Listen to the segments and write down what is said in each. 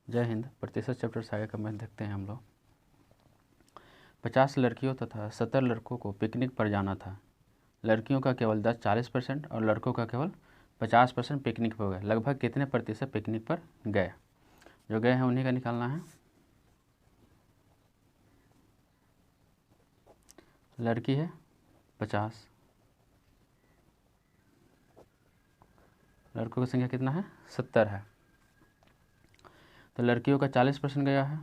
जय हिंद। प्रतिशत चैप्टर से आगे का मैथ देखते हैं हम लोग। 50 लड़कियों तथा 70 लड़कों को पिकनिक पर जाना था। लड़कियों का केवल 40% और लड़कों का केवल 50% पिकनिक पर गए। लगभग कितने प्रतिशत पिकनिक पर गए? जो गए हैं उन्हीं का निकालना है। लड़की है 50, लड़कों की संख्या कितना है? 70 है। तो लड़कियों का 40% गया है,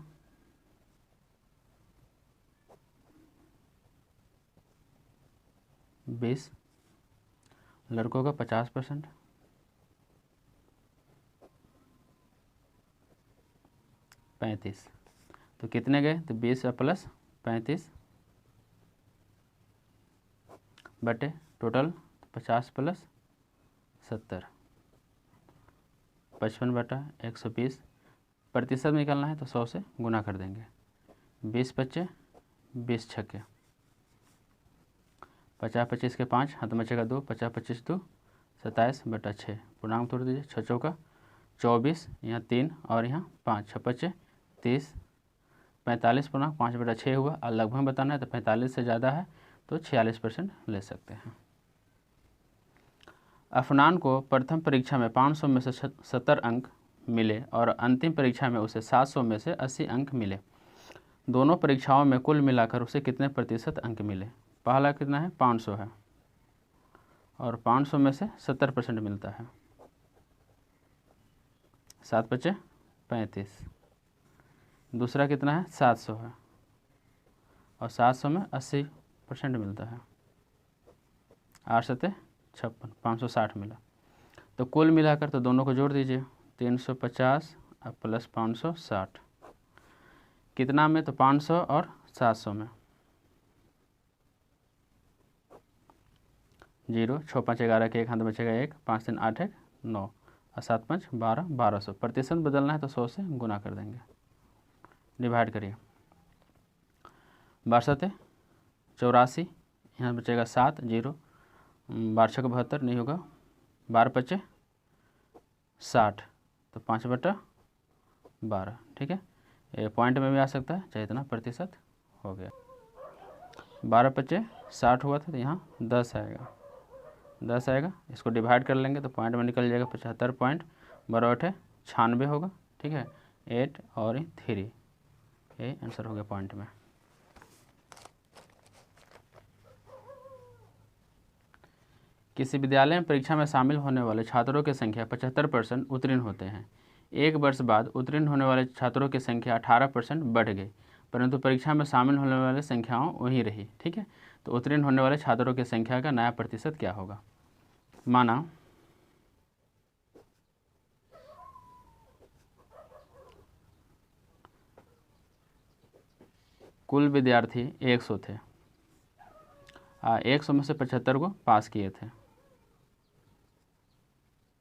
बीस। लड़कों का 50%, 35। तो कितने गए? तो 20 प्लस 35 बटे टोटल 50 प्लस 70, 55 बटा 120। प्रतिशत में निकालना है तो 100 से गुना कर देंगे। 20 बच्चे 20 छक्के, 50 25 के 5 हाथ में बचेगा 2, 50 25 2 27 बटा 6। पूर्णांक तोड़ दीजिए। 6 चौका 24, यहाँ 3 और यहाँ 5, 6 25 30, 45 पूर्णांक 5 बटा 6 हुआ। और लगभग बताना है तो 45 से ज़्यादा है तो 46% ले सकते हैं। अफनान को प्रथम परीक्षा में 500 में से 70 अंक मिले और अंतिम परीक्षा में उसे 700 में से 80 अंक मिले। दोनों परीक्षाओं में कुल मिलाकर उसे कितने प्रतिशत अंक मिले? पहला कितना है? 500 है और 500 में से 70% मिलता है। 7 बचे 35। दूसरा कितना है? 700 है और 700 में 80% मिलता है। 8 सते 56, 560 मिला। तो कुल मिलाकर तो दोनों को जोड़ दीजिए। 350 प्लस 560 कितना में? तो 500 और 700 में। 0, 6 5 11 के 1 हाथ बचेगा 1, 5 3 8 1 9 और 7 5 12, 1200। प्रतिशत बदलना है तो 100 से गुना कर देंगे। डिवाइड करिए। 12 सते 84, यहाँ बचेगा 7, 0, 12 छक 72 नहीं होगा, 12 25 60, तो 5 बटा 12। ठीक है, ये पॉइंट में भी आ सकता है, चाहे इतना प्रतिशत हो गया। 12 25 60 हुआ था तो यहाँ 10 आएगा, 10 आएगा। इसको डिवाइड कर लेंगे तो पॉइंट में निकल जाएगा 75 पॉइंट बराबर 96 होगा। ठीक है, 8 और 3, ये आंसर हो गया पॉइंट में। किसी विद्यालय में परीक्षा में शामिल होने वाले छात्रों की संख्या 75% उत्तीर्ण होते हैं। एक वर्ष बाद उत्तीर्ण होने वाले छात्रों की संख्या 18% बढ़ गई, परंतु परीक्षा में शामिल होने वाले संख्याओं वही रही। ठीक है, तो उत्तीर्ण होने वाले छात्रों की संख्या का नया प्रतिशत क्या होगा? माना कुल विद्यार्थी 100 थे, 100 में से 75 को पास किए थे,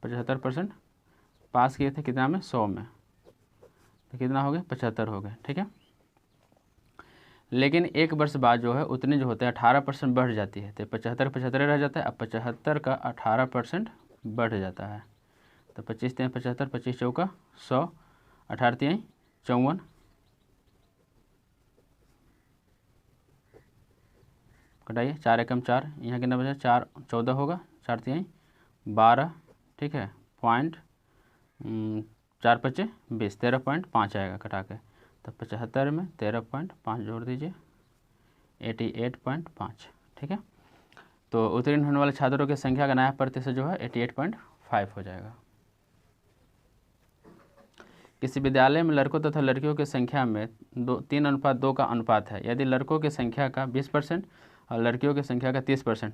75% पास किए थे। कितना में? 100 में, तो कितना हो गया? 75 हो गए। ठीक है, लेकिन एक वर्ष बाद जो है उतने जो होते हैं 18% बढ़ जाती है, तो 75 75 रह जाता है। अब 75 का 18% बढ़ जाता है, तो 25 3 75, 25 चौका 100, 18 3 54, कटाइए 4 एकम 4, यहाँ कितना बचा? 4 14 होगा, 4 3 12। ठीक है, पॉइंट 4 25 20, 13.5 आएगा कटा के। तो 75 में 13.5 जोड़ दीजिए, 88.5। ठीक है, तो उत्तीर्ण होने वाले छात्रों की संख्या का नया प्रतिशत जो है 88.5 हो जाएगा। किसी विद्यालय में लड़कों तथा लड़कियों की संख्या में 3:2 का अनुपात है। यदि लड़कों की संख्या का 20% और लड़कियों की संख्या का 30%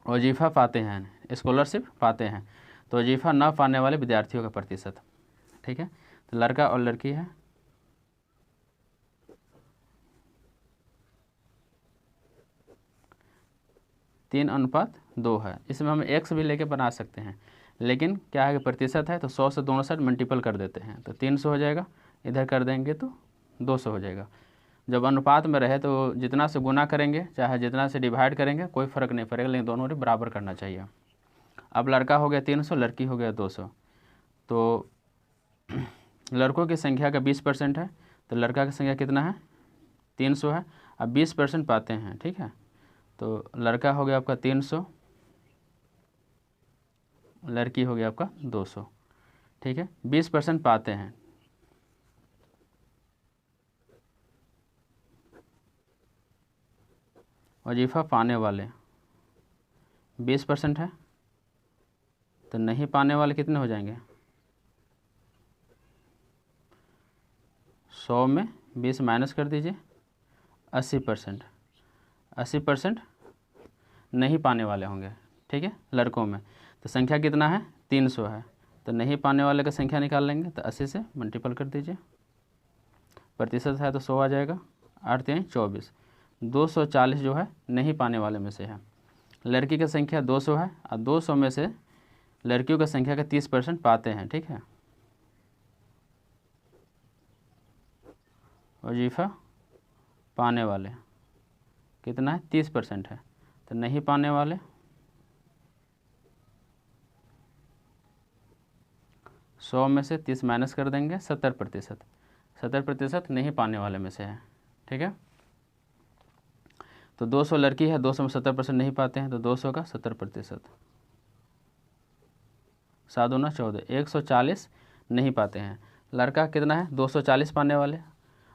वजीफ़ा पाते हैं, स्कॉलरशिप पाते हैं, तो वजीफ़ा न पाने वाले विद्यार्थियों का प्रतिशत। ठीक है, तो लड़का और लड़की है, तीन 3:2 है। इसमें हम x भी लेके बना सकते हैं, लेकिन क्या है कि प्रतिशत है तो 100 से दोनों साइड मल्टीपल कर देते हैं, तो 300 हो जाएगा। इधर कर देंगे तो 200 हो जाएगा। जब अनुपात में रहे तो जितना से गुना करेंगे चाहे जितना से डिवाइड करेंगे कोई फ़र्क नहीं पड़ेगा, लेकिन दोनों बराबर करना चाहिए। अब लड़का हो गया 300, लड़की हो गया 200, तो लड़कों की संख्या का 20% है, तो लड़का की संख्या कितना है 300 है। अब 20% पाते हैं, ठीक है, तो लड़का हो गया आपका 300, लड़की हो गया आपका 200, ठीक है। 20% पाते हैं, वजीफ़ा पाने वाले 20% है, तो नहीं पाने वाले कितने हो जाएंगे 100 में 20 माइनस कर दीजिए 80%। 80% नहीं पाने वाले होंगे, ठीक है, लड़कों में। तो संख्या कितना है 300 है, तो नहीं पाने वाले का संख्या निकाल लेंगे, तो 80 से मल्टीपल कर दीजिए, प्रतिशत है तो 100 आ जाएगा, 8 3 24, 240 जो है नहीं पाने वाले में से है। लड़की की संख्या 200 है, और 200 में से लड़कियों की संख्या का 30% पाते हैं, ठीक है। वजीफ़ा पाने वाले कितना है 30% है, तो नहीं पाने वाले 100 में से 30 माइनस कर देंगे 70%। 70% नहीं पाने वाले में से है, ठीक है। तो 200 लड़की है, 200 में 70% नहीं पाते हैं, तो 200 का 70%, 7 दूना 14, 140 नहीं पाते हैं। लड़का कितना है 240 पाने वाले,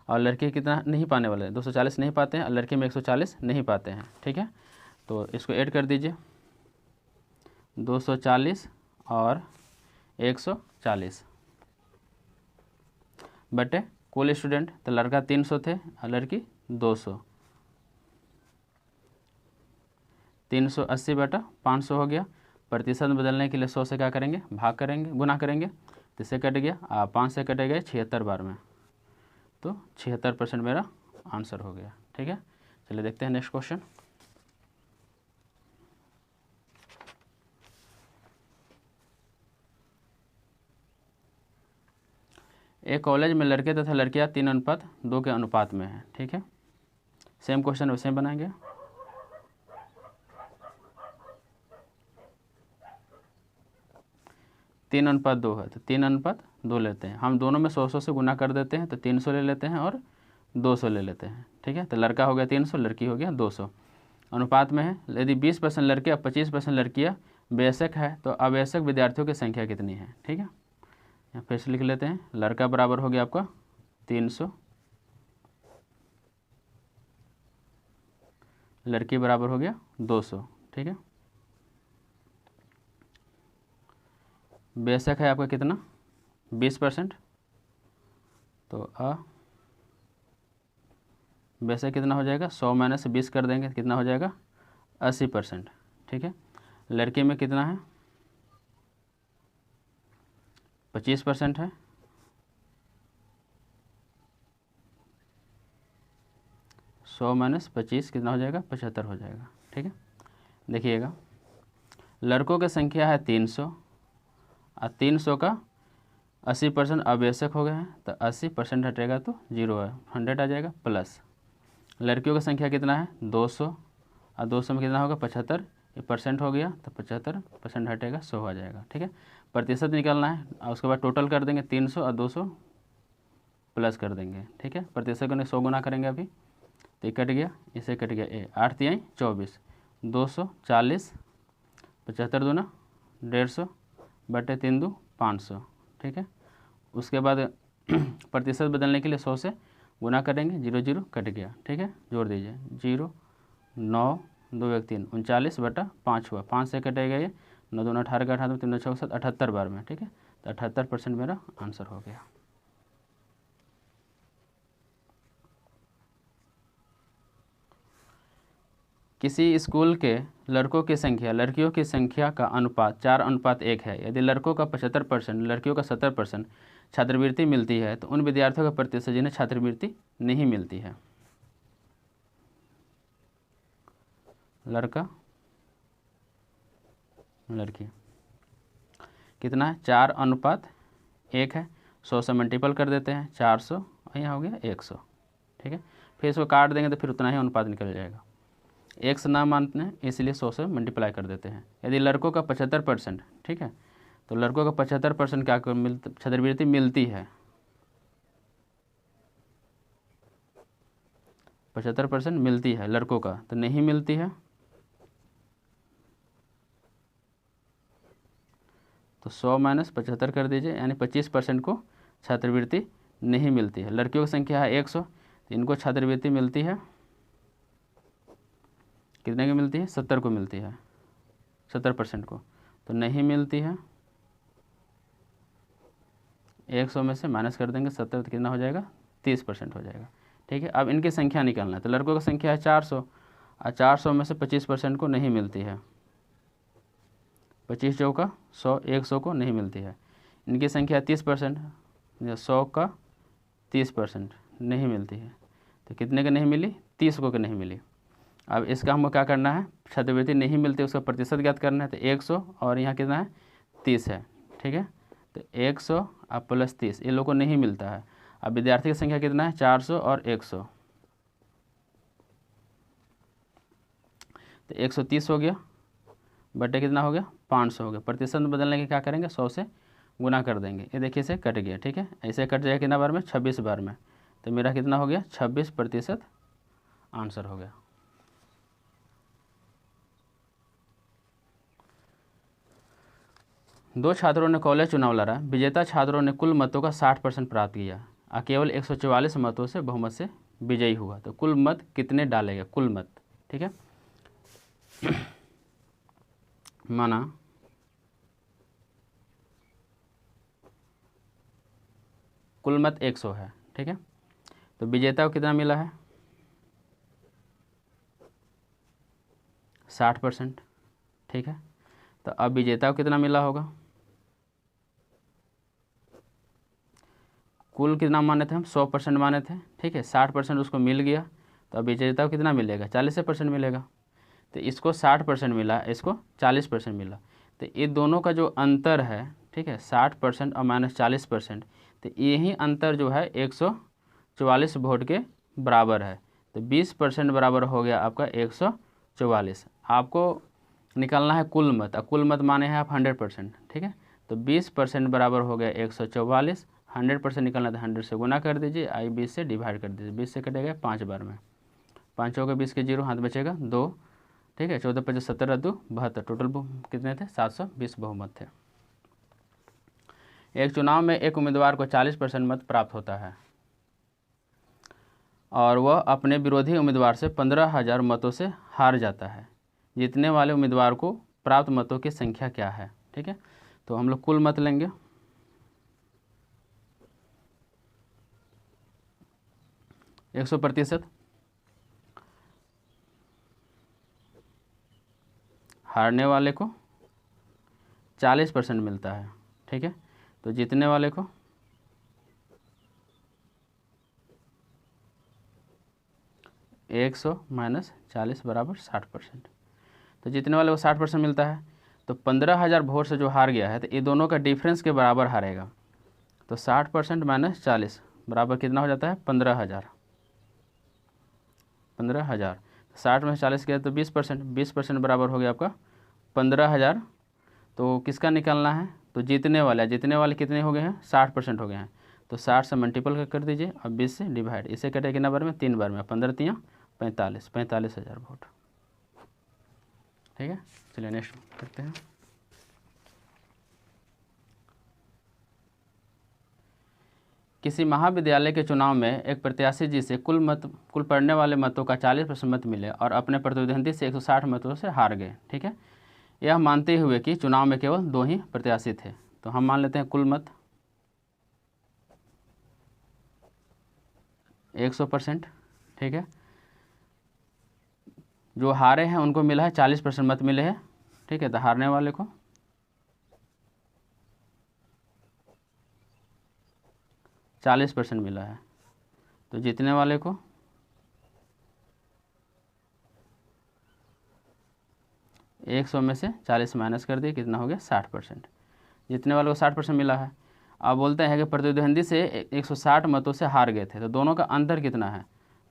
और लड़की कितना नहीं पाने वाले 240 नहीं पाते हैं, और लड़की में 140 नहीं पाते हैं, ठीक है। तो इसको ऐड कर दीजिए 240 और 140 बटे कुल स्टूडेंट, तो लड़का 300 थे और लड़की 200, 380 बटा 500 हो गया। प्रतिशत बदलने के लिए 100 से क्या करेंगे भाग करेंगे, गुना करेंगे, तो इससे कट गया 5 से कटे गए 76 बार में, तो 76% मेरा आंसर हो गया, ठीक है। चलिए देखते हैं नेक्स्ट क्वेश्चन। एक कॉलेज में लड़के तथा लड़कियां 3:2 के अनुपात में है, ठीक है। सेम क्वेश्चन वैसे बनाएंगे। तीन अनुपात 2 है, तो 3:2 लेते हैं हम, दोनों में 100 से गुना कर देते हैं, तो 300 ले लेते हैं और 200 ले लेते हैं, ठीक है। तो लड़का हो गया 300, लड़की हो गया 200, अनुपात में है। यदि 20% लड़के और 25% लड़कियां बेशक है, तो अवयस्क विद्यार्थियों की संख्या कितनी है, ठीक है। यहाँ फिर से लिख लेते हैं, लड़का बराबर हो गया आपका 300, लड़की बराबर हो गया 200, ठीक है। बेशक है आपका कितना 20%, तो बेशक कितना हो जाएगा 100 माइनस 20 कर देंगे, कितना हो जाएगा 80%, ठीक है। लड़के में कितना है 25% है, 100 माइनस 25 कितना हो जाएगा 75 हो जाएगा, ठीक है। देखिएगा लड़कों की संख्या है 300 और 300 का 80% अवयस्क हो गए हैं, तो 80% हटेगा तो 0 है, 100 आ जाएगा प्लस। लड़कियों की संख्या कितना है 200 और 200 में कितना होगा 75, ये परसेंट हो गया, तो 75% हटेगा 100 आ जाएगा, ठीक है। प्रतिशत निकालना है, और उसके बाद टोटल कर देंगे 300 और 200 प्लस कर देंगे, ठीक है। प्रतिशत को 100 गुना करेंगे अभी, तो ये कट गया, इसे कट गया 8 3 24, 240, 75 दूना 150 बटे 3 2 500, ठीक है। उसके बाद प्रतिशत बदलने के लिए 100 से गुना करेंगे, 0 0 कट गया, ठीक है। जोड़ दीजिए 0 9 2 1 3 39 बटा 5 हुआ, 5 से कटेगा ये 9 2 18 का 18 3 6 7 78 बार में, ठीक है। तो 78% मेरा आंसर हो गया। किसी स्कूल के लड़कों की संख्या लड़कियों की संख्या का अनुपात 4:1 है। यदि लड़कों का 75%, लड़कियों का 70% छात्रवृत्ति मिलती है, तो उन विद्यार्थियों का प्रतिशत जिन्हें छात्रवृत्ति नहीं मिलती है। लड़का लड़की कितना है 4:1 है, 100 से मल्टीपल कर देते हैं 400, यहाँ हो गया 100, ठीक है। फिर इसको काट देंगे तो फिर उतना ही अनुपात निकल जाएगा। 1 से ना मानते हैं इसलिए 100 से मल्टीप्लाई कर देते हैं। यदि लड़कों का 75%, ठीक है, तो लड़कों का 75% क्या छात्रवृत्ति मिलती है, 75% मिलती है लड़कों का, तो नहीं मिलती है। तो 100 माइनस 75 कर दीजिए, यानी 25% को छात्रवृत्ति नहीं मिलती है। लड़कियों की संख्या है 100, तो इनको छात्रवृत्ति मिलती है, कितने की मिलती है? 70 को मिलती है, 70% को, तो नहीं मिलती है। 100 में से माइनस कर देंगे 70, तो कितना हो जाएगा? 30% हो जाएगा। ठीक है, अब इनकी संख्या निकालना है। तो लड़कों की संख्या है 400, और 400 में से 25% को नहीं मिलती है, 25 चौका 100, 100 को नहीं मिलती है। इनकी संख्या 30%, 100 का 30% नहीं मिलती है, तो कितने का नहीं मिली? 30 को नहीं मिली। अब इसका हमको क्या करना है? छात्रवृत्ति नहीं मिलती उसका प्रतिशत ज्ञात करना है। तो 100 और यहाँ कितना है? 30 है। ठीक है, तो 100 और प्लस 30, ये लोग को नहीं मिलता है। अब विद्यार्थी की संख्या कितना है? 400 और 100, तो 130 हो गया, बटे कितना हो गया? 500 हो गया। प्रतिशत में बदलने के क्या करेंगे? 100 से गुना कर देंगे। ये देखिए इसे कट गया। ठीक है, ऐसे कट जाएगा कितना बार में? 26 बार में। तो मेरा कितना हो गया? 26% आंसर हो गया। दो छात्रों ने कॉलेज चुनाव लड़ा। विजेता छात्रों ने कुल मतों का 60% प्राप्त किया और केवल 144 मतों से बहुमत से विजयी हुआ। तो कुल मत कितने डालेगा? कुल मत। ठीक है, माना कुल मत 100 है। ठीक है, तो विजेता को कितना मिला है? 60%। ठीक है, तो अब विजेता को कितना मिला होगा? कुल कितना माने थे हम? 100% माने थे। ठीक है, 60% उसको मिल गया, तो अब विजेता को कितना मिलेगा? 40% मिलेगा। तो इसको 60% मिला, इसको 40% मिला। तो ये दोनों का जो अंतर है, ठीक है, 60% और माइनस 40%, तो यही अंतर जो है 144 वोट के बराबर है। तो 20% बराबर हो गया आपका 144। आपको निकालना है कुल मत, और कुल मत माने हैं आप 100%। ठीक है, तो 20% बराबर हो गया 144। 100% निकालना था, 100 से गुना कर दीजिए, आई 20 से डिवाइड कर दीजिए। 20 से कटेगा 5 बार में, 5 होगा 20 के 0, हाथ बचेगा 2। ठीक है, 14 5 70 रद्दू 72, टोटल कितने थे? 720 बहुमत थे। एक चुनाव में एक उम्मीदवार को 40% मत प्राप्त होता है और वह अपने विरोधी उम्मीदवार से 15,000 मतों से हार जाता है। जीतने वाले उम्मीदवार को प्राप्त मतों की संख्या क्या है? ठीक है, तो हम लोग कुल मत लेंगे, 100%। हारने वाले को 40% मिलता है। ठीक है, तो जीतने वाले को 100 माइनस 40 बराबर 60%। तो जीतने वाले को 60% मिलता है, तो 15,000 वोट से जो हार गया है, तो ये दोनों का डिफरेंस के बराबर हारेगा। तो 60% माइनस 40 बराबर कितना हो जाता है? 15,000। 15,000, 60 में 40 किया तो 20%, 20% बराबर हो गया आपका 15,000। तो किसका निकालना है? तो जीतने वाले कितने हो गए हैं? 60% हो गए हैं। तो 60 से मल्टीपल कर दीजिए और 20 से डिवाइड, इसे कटे कितना बार में? 3 बार में, 15 3 45, 45,000 वोट। ठीक है, चलिए नेक्स्ट करते हैं। किसी महाविद्यालय के चुनाव में एक प्रत्याशी जी से कुल पड़ने वाले मतों का 40% मत मिले और अपने प्रतिद्वंदी से 160 मतों से हार गए। ठीक है, यह मानते हुए कि चुनाव में केवल 2 ही प्रत्याशी थे। तो हम मान लेते हैं कुल मत 100%। ठीक है, जो हारे हैं उनको मिला है 40% मत मिले हैं। ठीक है, तो हारने वाले को 40% मिला है। तो जीतने वाले को 100 में से 40 माइनस कर दिए, कितना हो गया? 60%। जीतने वाले को 60% मिला है। अब बोलते हैं कि प्रतिद्वंदी से 160 मतों से हार गए थे, तो दोनों का अंतर कितना है?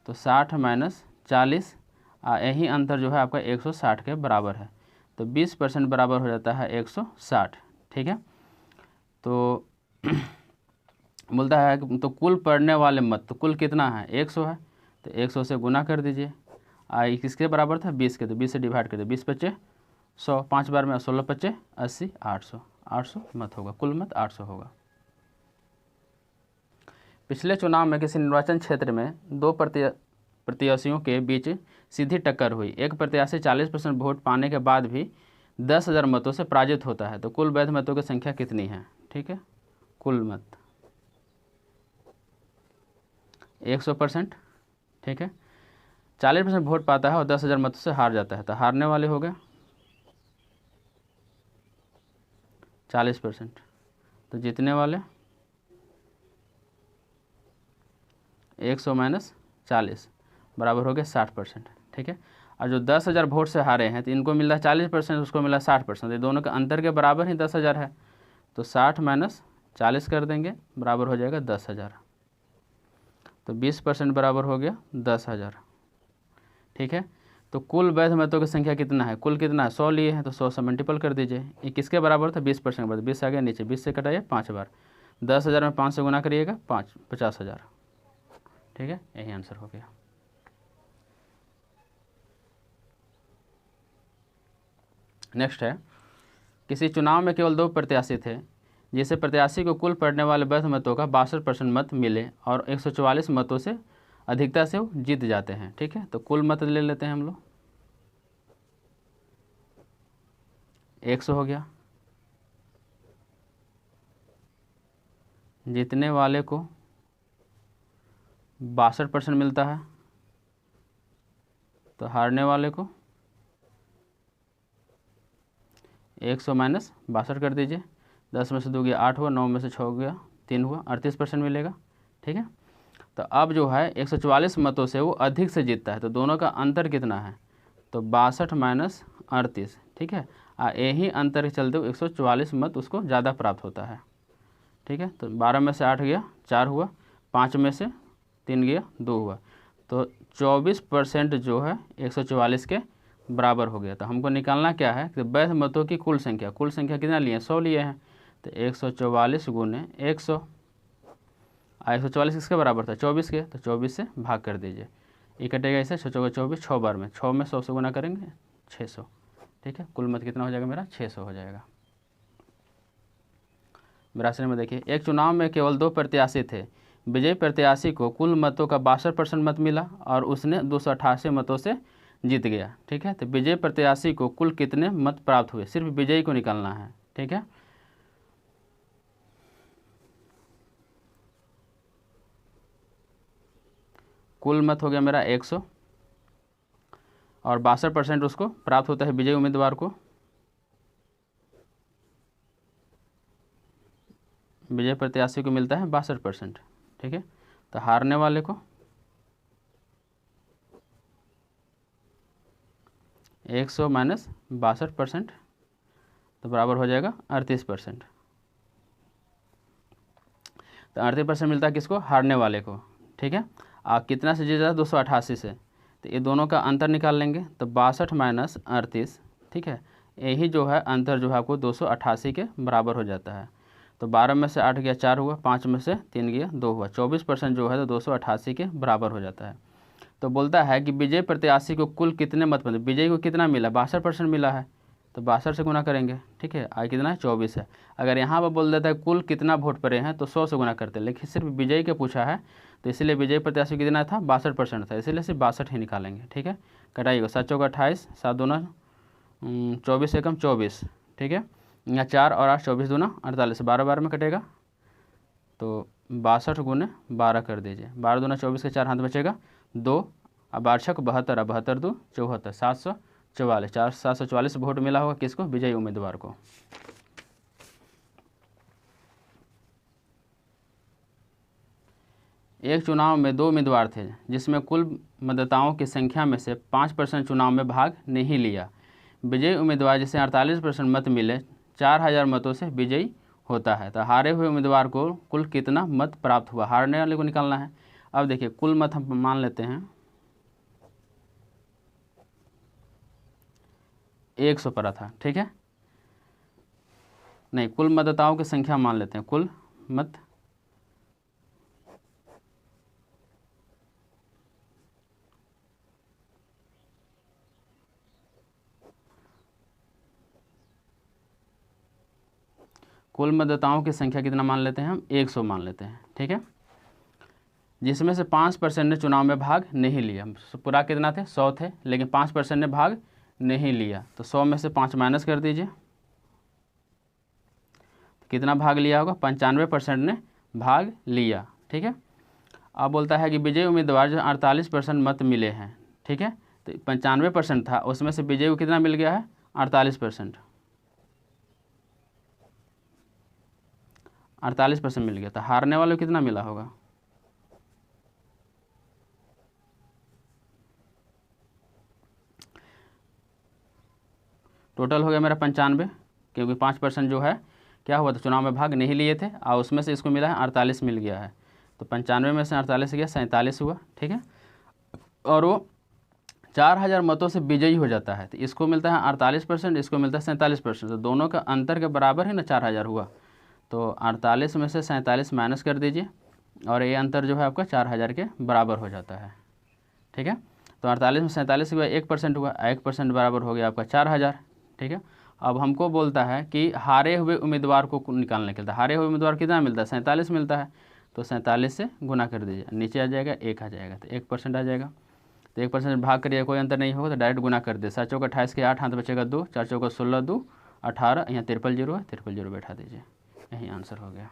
तो 60 माइनस 40, यही अंतर जो है आपका 160 के बराबर है। तो 20% बराबर हो जाता है 160। ठीक है, तो बोलता है कि तो कुल पड़ने वाले मत, तो कुल कितना है? 100 है, तो 100 से गुना कर दीजिए। किसके बराबर था, 20 के, तो 20 से डिवाइड कर दे, 20 पच्चे 100, 5 बार में 16 पच्चे 80, 800 मत होगा, कुल मत 800 होगा। पिछले चुनाव में किसी निर्वाचन क्षेत्र में दो प्रत्याशियों के बीच सीधी टक्कर हुई। एक प्रत्याशी 40% वोट पाने के बाद भी 10,000 मतों से पराजित होता है, तो कुल वैध मतों की संख्या कितनी है। ठीक है, कुल मत 100%। ठीक है, 40% वोट पाता है और 10,000 मतों से हार जाता है, तो हारने वाले हो गए 40%, तो जीतने वाले 100 माइनस 40 बराबर हो गया 60%। ठीक है, और जो 10,000 वोट से हारे हैं तो इनको मिल रहा है 40%, उसको मिला 60%, ये दोनों के अंतर के बराबर ही 10,000 है, तो 60 माइनस 40 कर देंगे, बराबर हो जाएगा 10,000, तो 20% बराबर हो गया 10,000। ठीक है, तो कुल वैध मतों की संख्या कितना है, कुल कितना है, 100 लिए हैं, तो 100 से मल्टीपल कर दीजिए। ये किसके बराबर था, 20% बराबर, 20 आ गया नीचे, 20 से कटाइए 5 बार, 10,000 में 5 से गुना करिएगा 50,000। ठीक है, यही आंसर हो गया। नेक्स्ट है, किसी चुनाव में केवल 2 प्रत्याशी थे, जिसे प्रत्याशी को कुल पड़ने वाले वैध मतों का 62% मत मिले और 144 मतों से अधिकता से वो जीत जाते हैं। ठीक है, तो कुल मत ले लेते हैं हम लोग, 100 हो गया, जीतने वाले को 62% मिलता है, तो हारने वाले को 100 माइनस 62 कर दीजिए, 10 में से 2 गया 8 हुआ, 9 में से 6 गया 3 हुआ, 38% मिलेगा। ठीक है, तो अब जो है 144 मतों से वो अधिक से जीतता है, तो दोनों का अंतर कितना है, तो 62 माइनस 38। ठीक है, यही अंतर के चलते 144 मत उसको ज़्यादा प्राप्त होता है। ठीक है, तो 12 में से 8 गया 4 हुआ, 5 में से 3 गया 2 हुआ, तो 24% जो है 144 के बराबर हो गया। तो हमको निकालना क्या है कि वैध मतों की कुल संख्या कितना लिए हैं, 100 लिए हैं, तो 144 गुने 100, 144 किसके बराबर था, 24 के, तो 24 से भाग कर दीजिए, ये कटेगा ऐसे 6 चौके 24, 6 बार में 6 में 100 से गुना करेंगे 600। ठीक है, कुल मत कितना हो जाएगा मेरा, 600 हो जाएगा। 82 में देखिए, एक चुनाव में केवल 2 प्रत्याशी थे, विजयी प्रत्याशी को कुल मतों का 62% मत मिला और उसने 288 मतों से जीत गया। ठीक है, तो विजयी प्रत्याशी को कुल कितने मत प्राप्त हुए, सिर्फ विजयी को निकालना है। ठीक है, कुल मत हो गया मेरा 100 और 62% उसको प्राप्त होता है विजयी उम्मीदवार को, विजय प्रत्याशी को मिलता है 62%। ठीक है, तो हारने वाले को 100 माइनस 62%, तो बराबर हो जाएगा 38%। तो 38% मिलता है किसको, हारने वाले को। ठीक है, कितना से जीता, 288 से, तो ये दोनों का अंतर निकाल लेंगे, तो 62 माइनस 38। ठीक है, यही जो है अंतर जो है आपको 288 के बराबर हो जाता है, तो 12 में से 8 गया 4 हुआ, 5 में से 3 गया 2 हुआ, 24% जो है तो 288 के बराबर हो जाता है। तो बोलता है कि विजय प्रत्याशी को कुल कितने मत मिले, विजय को कितना मिला, 62% मिला है, तो 62 से गुना करेंगे। ठीक है, आई कितना है, 24 है। अगर यहाँ पर बोल देता है कुल कितना वोट पड़े हैं, तो 100 से गुना करते हैं, लेकिन सिर्फ विजय के पूछा है, तो इसीलिए विजय प्रत्याशी कितना था, 62% था, इसीलिए सिर्फ 62 ही निकालेंगे। ठीक है, कटाइएगा, 7 चौका 28, 7 दूना 24 एकम 24। ठीक है, यहाँ 4 और 8 24 दूना 48, 12 12 में कटेगा, तो 62 गुने 12 कर दीजिए, 12 दूना 24 के 4 हाथ बचेगा 2, अब 12 6 72, 72 2 74, 744, 744 वोट मिला होगा किसको, विजयी उम्मीदवार को। एक चुनाव में 2 उम्मीदवार थे, जिसमें कुल मतदाताओं की संख्या में से 5% चुनाव में भाग नहीं लिया। विजयी उम्मीदवार जिसे 48% मत मिले 4000 मतों से विजयी होता है, तो हारे हुए उम्मीदवार को कुल कितना मत प्राप्त हुआ, हारने वाले को निकालना है। अब देखिए, कुल मत हम मान लेते हैं 100 पड़ा था। ठीक है, नहीं, कुल मतदाताओं की संख्या मान लेते हैं, कुल मत कुल मतदाताओं की संख्या कितना मान लेते हैं हम, 100 मान लेते हैं, ठीक है। जिसमें से 5% ने चुनाव में भाग नहीं लिया। पूरा कितना थे, 100 थे, लेकिन 5% ने भाग नहीं लिया, तो 100 में से 5 माइनस कर दीजिए, कितना भाग लिया होगा, 95% ने भाग लिया, ठीक है। अब बोलता है कि विजयी उम्मीदवार जो 48% मत मिले हैं, ठीक है, तो 95% था, उसमें से विजयी को कितना मिल गया है, 48%, 48% मिल गया, तो हारने वाले को कितना मिला होगा, टोटल हो गया मेरा 95, क्योंकि 5% जो है क्या हुआ, तो चुनाव में भाग नहीं लिए थे, और उसमें से इसको मिला है 48 मिल गया है, तो 95 में से 48 गया 47 हुआ, ठीक है। और वो 4000 मतों से विजयी हो जाता है, तो इसको मिलता है 48%, इसको मिलता है 47%, तो दोनों का अंतर के बराबर है ना, 4000 हुआ, तो 48 में से 47 माइनस कर दीजिए, और ये अंतर जो है आपका 4000 के बराबर हो जाता है, ठीक है। तो 48 में 47 के बाद 1% हुआ, 1% बराबर हो गया आपका 4000, ठीक है। अब हमको बोलता है कि हारे हुए उम्मीदवार को निकालने के लिए, हारे हुए उम्मीदवार कितना मिलता है, 47 मिलता है, तो 47 से गुना कर दीजिए, नीचे आ जाएगा 1 आ जाएगा, तो 1% आ जाएगा, तो 1% भाग करिए, कोई अंतर नहीं होगा, तो डायरेक्ट गुना कर दे, 7 चौका 28 के 8, हाथ बचेगा 2, 4 चौका 16, 2 18, यहाँ 53 जीरो है, 53 जीरो बैठा दीजिए, यही आंसर हो गया।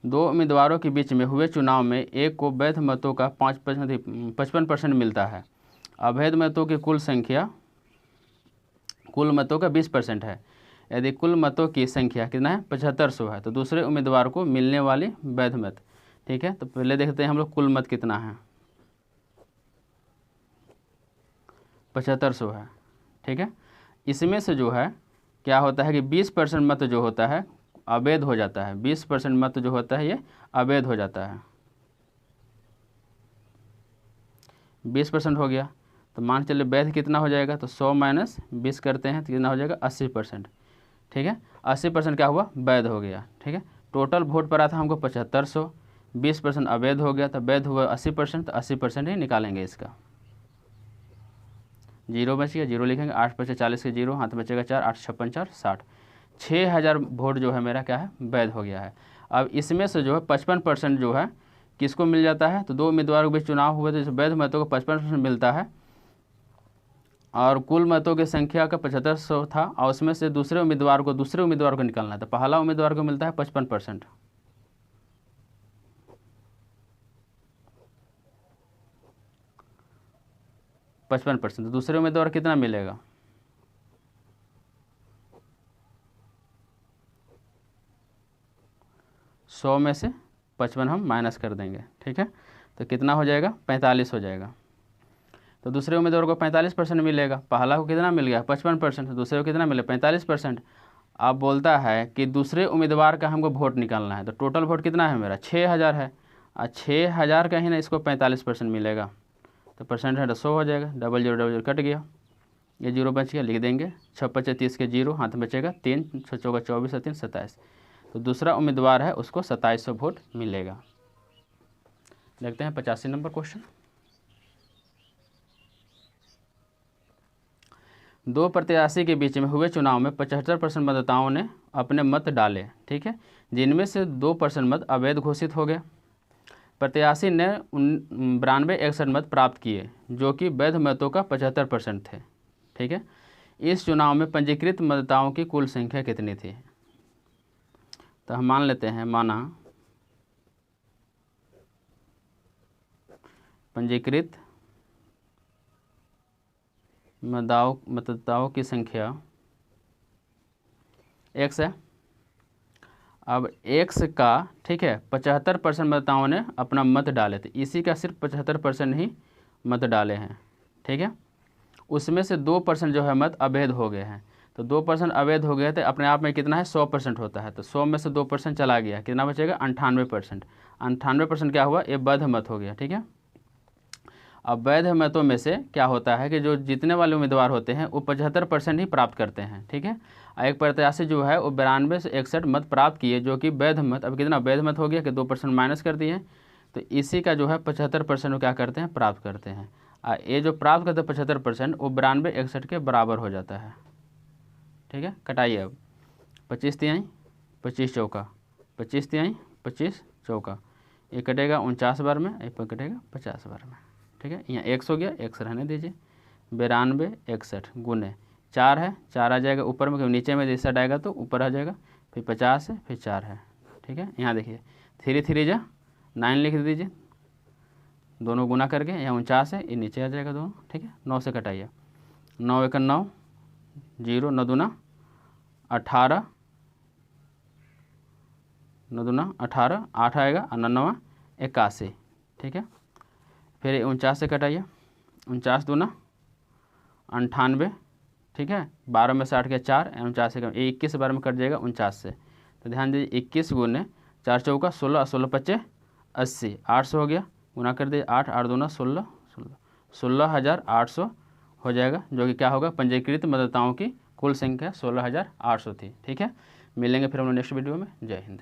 दो उम्मीदवारों के बीच में हुए चुनाव में एक को वैध मतों का 55% मिलता है, अवैध मतों की कुल संख्या कुल मतों का 20% है। यदि कुल मतों की संख्या कितना है, 7500 है, तो दूसरे उम्मीदवार को मिलने वाली वैध मत, ठीक है। तो पहले देखते हैं हम लोग कुल मत कितना है, 7500 है, ठीक है। इसमें से जो है क्या होता है कि 20% मत जो होता है अवैध हो जाता है, 20% मत जो होता है ये अवैध हो जाता है, 20% हो गया, तो मान चलिए वैध कितना हो जाएगा, तो 100 माइनस 20 करते हैं तो कितना हो जाएगा, 80%, ठीक है। 80% क्या हुआ, वैध हो गया, ठीक है। टोटल वोट पड़ा था हमको 7500, 20% अवैध हो गया, तो वैध हुआ 80%, तो 80% ही निकालेंगे इसका, जीरो बच गया, जीरो लिखेंगे, 8 बचे 40 के जीरो, हाथ बचेगा 4, 8 56 4 60, 6000 वोट जो है मेरा क्या है, वैध हो गया है। अब इसमें से जो है 55% जो है किसको मिल जाता है, तो दो उम्मीदवारों के बीच चुनाव हुए तो वैध मतों को 55% मिलता है, और कुल मतों की संख्या का 7500 था, और उसमें से दूसरे उम्मीदवार को निकालना है, तो पहला उम्मीदवार को मिलता है 55%, तो दूसरे उम्मीदवार कितना मिलेगा, 100 में से 55 हम माइनस कर देंगे, ठीक है, तो कितना हो जाएगा, 45 हो जाएगा। तो दूसरे उम्मीदवार को 45% मिलेगा, पहला को कितना मिल गया 55%, तो दूसरे को कितना मिले 45%। अब बोलता है कि दूसरे उम्मीदवार का हमको वोट निकालना है, तो टोटल वोट कितना है मेरा 6000 है, और 6000 का ही ना इसको 45% मिलेगा, तो परसेंट है तो 100 हो जाएगा, डबल जीरो कट गया, ये जीरो बच गया, लिख देंगे 6 25 30 के जीरो, हाथ बचेगा 3, 6 चौका 24 और 3 27, तो दूसरा उम्मीदवार है उसको 2700 वोट मिलेगा। देखते हैं 85 नंबर क्वेश्चन। दो प्रत्याशी के बीच में हुए चुनाव में 75% मतदाताओं ने अपने मत डाले, ठीक है, जिनमें से 2% मत अवैध घोषित हो गए। प्रत्याशी ने 92-61 मत प्राप्त किए जो कि वैध मतों का 75% थे, ठीक है। इस चुनाव में पंजीकृत मतदाताओं की कुल संख्या कितनी थी, तो हम मान लेते हैं, माना पंजीकृत मतदाताओं की संख्या x है। अब x का, ठीक है, 75% मतदाताओं ने अपना मत डाले थे, इसी का सिर्फ 75% ही मत डाले हैं, ठीक है। उसमें से 2% जो है मत अवैध हो गए हैं, तो 2% अवैध हो गए थे, अपने आप में कितना है 100% होता है, तो 100 में से 2% चला गया, कितना बचेगा 98%। 98% क्या हुआ, ये वैध मत हो गया, ठीक है। अब वैध मतों में से क्या होता है कि जो जीतने वाले उम्मीदवार होते हैं वो 75% ही प्राप्त करते हैं, ठीक है। एक प्रत्याशी जो है वो 92 से 61 मत प्राप्त किए जो कि वैध मत, अब कितना वैध मत हो गया कि 2% माइनस कर दिए, तो इसी का जो है 75% वो क्या करते हैं, प्राप्त करते हैं। ये जो प्राप्त करते हैं 75% वो 92-61 के बराबर हो जाता है, ठीक है, कटाइए अब। 25 तिहाई 25 चौका, 25 तिहाई 25 चौका, ये कटेगा 49 बार में, ये कटेगा 50 बार में। ठीक है, यहाँ 100 गया, 100 रहने दीजिए। 92 61 गुने 4 है, 4 आ जाएगा ऊपर में, क्योंकि नीचे में जैसा आएगा तो ऊपर आ जाएगा, फिर 50 है, फिर 4 है। ठीक है, यहाँ देखिए 3 3 जा 9 लिख दीजिए, दोनों गुना करके, यहाँ 49 है, ये नीचे आ जाएगा दोनों। ठीक है, 9 से कटाइए। 9 1 9 0, 9 दूना 18, 9 दूना 18, 8 आएगा और 9 81। ठीक है, फिर 49 से कटाइए। 49 दूना 98। ठीक है, 12 में 60 के 4, 49 से 21 बार में कट जाएगा 49 से। तो ध्यान दीजिए 21 गुने 4 चौका 16, 16 25 80, 800 हो गया, गुना कर दिए 8, 8 दूना 16, 16,800 हो जाएगा, जो कि क्या होगा, पंजीकृत मतदाताओं की कुल संख्या 16,800 थी। ठीक है, मिलेंगे फिर हम लोग नेक्स्ट वीडियो में। जय हिंद।